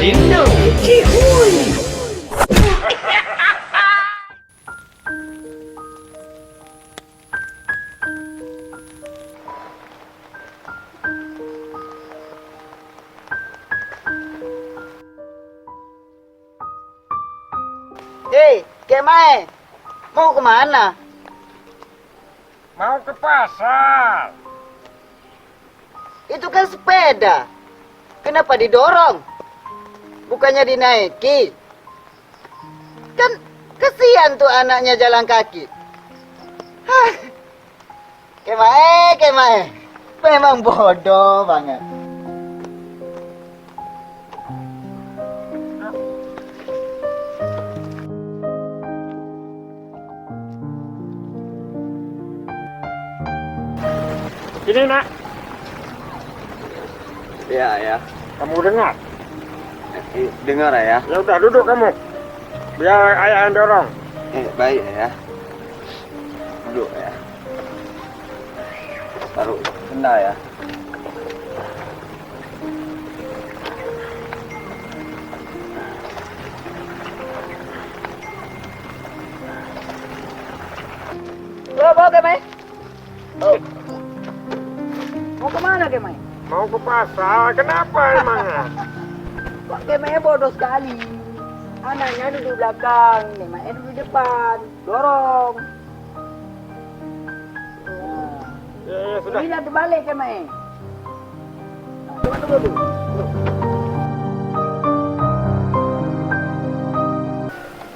Indo Cihuy. Hei, Kemai, mau kemana? Mau ke pasar. Itu kan sepeda. Kenapa didorong? Bukannya dinaiki? Kan kesian tuh anaknya jalan kaki. Hah. Kemai. Memang bodoh banget. Ini nak, Ya. kamu dengar? Dengar ya. Ya udah duduk kamu. Biar ayah yang dorong. Baik ya. Duduk ya. Taruh benda ya. Bawa Kemai. Oh. Mau kemana Kemai? Mau ke pasar. Kenapa emangnya? Kok Kemai bodoh sekali. Anaknya duduk belakang, Kemai duduk depan. Dorong. Ya sudah. Bila terbalik Kemai. Coba tunggu dulu.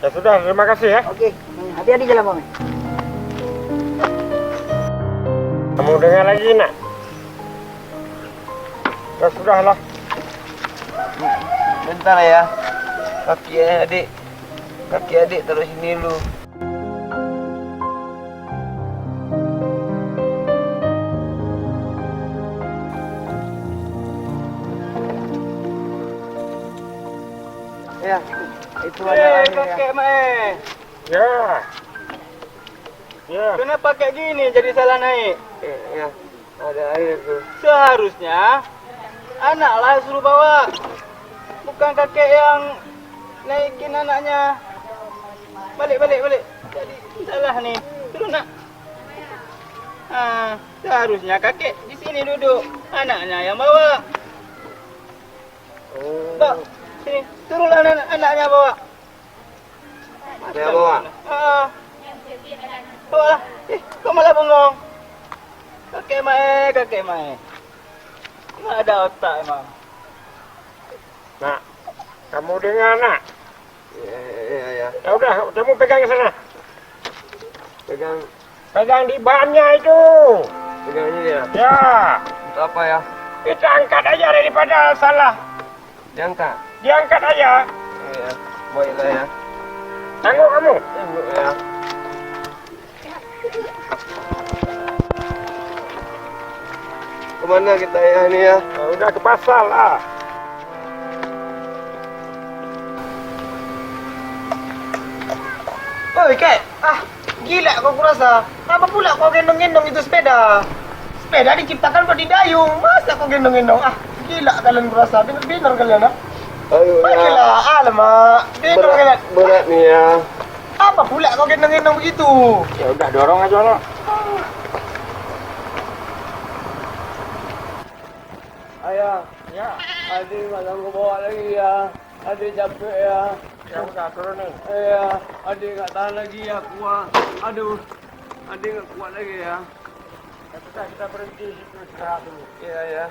Ya sudah, terima kasih ya. Oke, hati-hati jalan Kemai. Kamu dengar lagi nak? Ya sudahlah. Bentar ya. Kaki adik terus sini dulu. Ya, itu ada kakek Mae. Ya. Ya. Kenapa kayak gini jadi salah naik? Ya. Ada air tuh. Seharusnya anaklah suruh bawa, bukan kakek yang naikin anaknya. Balik. Jadi salah nih. Turun nak. Seharusnya kakek di sini duduk, anaknya yang bawa. Bawa. Sini, turunlah anaknya bawa. Saya bawa. Bawa lah. Kau malah bengong. Kakek Mae. Nggak ada otak emang. Nak, kamu dengar nak? Ya. Ya udah, kamu pegang ke sana. Pegang di bannya itu. Pegang ini ya. Ya. Untuk apa ya? Kita angkat aja daripada salah. Diangkat aja. Iya. Baiklah ya. Tangguh kamu. Ya. Kemana kita ya ini ya? Ya udah ke pasar lah. Oi, Kek. Gila kau kurasa. Apa pula kau gendong-gendong itu sepeda? Sepeda diciptakan buat didayung. Masa kau gendong-gendong? Gila kalian kurasa. Bener-bener kalian, Ayo Baiklah, alamak. Gendong kalian. Berat nih ya. Apa pula kau gendong-gendong begitu? Ya udah dorong aja lah. Ayah, Ya. adik nggak sanggup bawa lagi ya. Adik capek ya. Ya udah turunin. Iya, adik nggak tahan lagi ya, kuat. Aduh, adik nggak kuat lagi ya. Ya sudah kita berhenti situ istirahat dulu. Iya ya.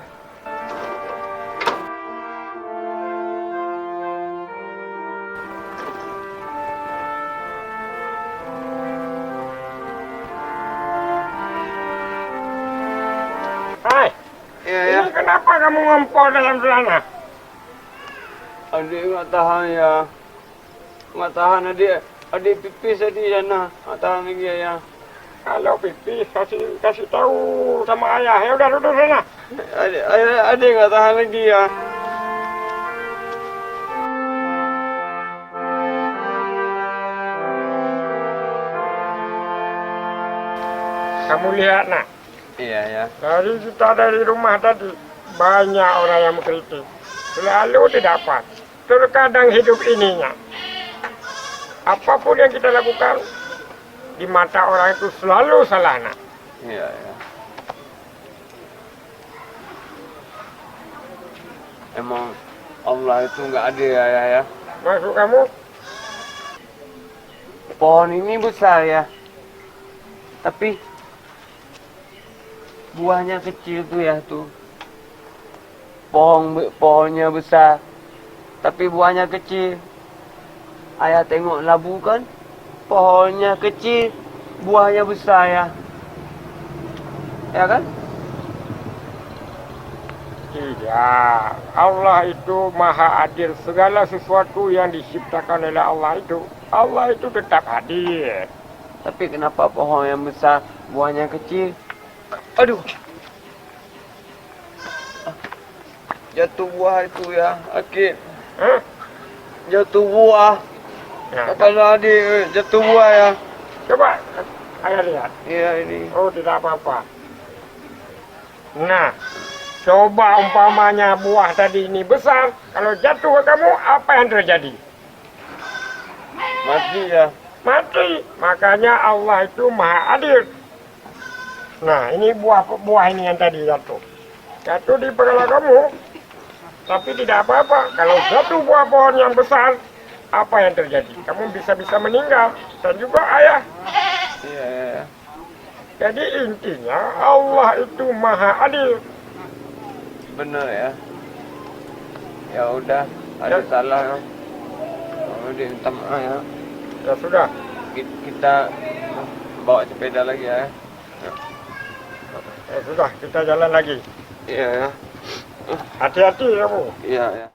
Hai. Iya Ini kenapa kamu ngempol dalam celana? Adik nggak tahan ya. Nggak tahan adik pipis di sana. Nggak tahan lagi ya. Kalau pipis kasih tahu sama ayah. Ya udah duduk sana. Adik nggak tahan lagi ya. Kamu lihat nak. Iya ya. Dari kita dari rumah tadi banyak orang yang mengkritik. Selalu didapat. terkadang hidup ininya, apapun yang kita lakukan, di mata orang itu selalu salah, nak. Iya, ya. Emang Allah itu nggak adil ya. Maksud kamu? Pohon ini besar ya, tapi buahnya kecil tuh ya tuh. Pohonnya besar, tapi buahnya kecil. Ayah tengok labu kan, pohonnya kecil, buahnya besar ya. Ya kan? Tidak, Allah itu maha adil. Segala sesuatu yang diciptakan oleh Allah itu tetap adil. Tapi kenapa pohon yang besar, buahnya kecil? Aduh. Jatuh buah itu ya, Akid. Hah? Jatuh buah. Nah, Kalau adik jatuh buah ya. coba ayah lihat. Iya ini. Oh, tidak apa-apa. Nah, coba umpamanya buah tadi ini besar, kalau jatuh ke kamu, apa yang terjadi? Mati ya. Mati. Makanya Allah itu maha adil. Nah, ini buah ini yang tadi jatuh. Jatuh di kepala kamu. Tapi tidak apa-apa. Kalau jatuh buah pohon yang besar, apa yang terjadi? Kamu bisa meninggal. Dan juga ayah. Iya, ya. Jadi intinya Allah itu maha adil. Bener ya. Ya udah, ada Ya. salah ya. Oh, dia minta maaf ya. Ya sudah. Kita bawa sepeda lagi ya. Ya sudah, kita jalan lagi. Iya ya. Hati-hati kamu. Iya ya.